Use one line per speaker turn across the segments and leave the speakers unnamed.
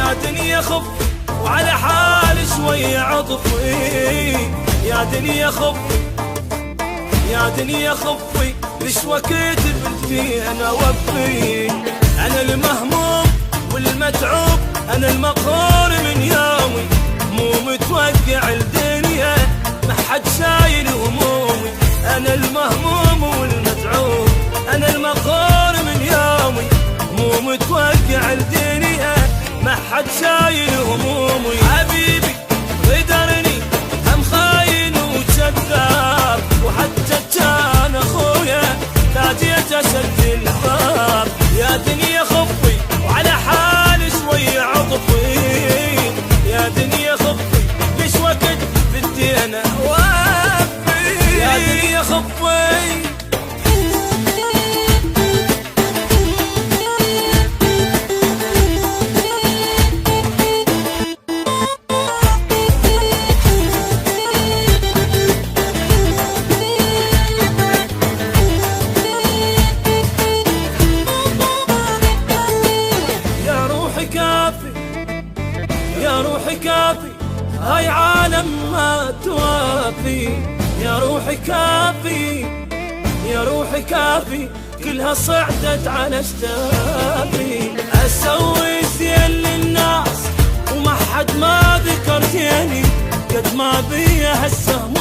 يا دنيا خفي وعلى حالي شوية عطفي، يا دنيا خفي يا دنيا خفي، ليش وقت بنتي انا وفي. انا المهموم والمتعوب، انا المقهور من يومي، مو متوقع الدنيا ما حد شايل همومي. انا المهموم والمتعوب، انا المقهور من يومي، مو متوقع الدنيا ما حد شايل همومي. حبيبي غدرني هم خاين وكذاب، وحتى كان اخويا تاجيت اسد الباب. يا دنيا خفي وعلى حالي شوي عطفي، يا دنيا خفي ليش وقت بدي انا اوفي. يا دنيا خفي يا روحي كافي، هاي عالم ما توافي. يا روحي كافي يا روحي كافي، كلها صعدت على اشتافي. اسوي زين للناس وما حد ما ذكر زيني، قد ما بيا هالسهم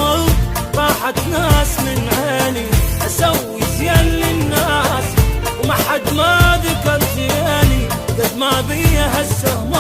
راحت ناس من عيني. اسوي زين للناس وما حد ما ذكر زيني، قد ما بيا هالسهم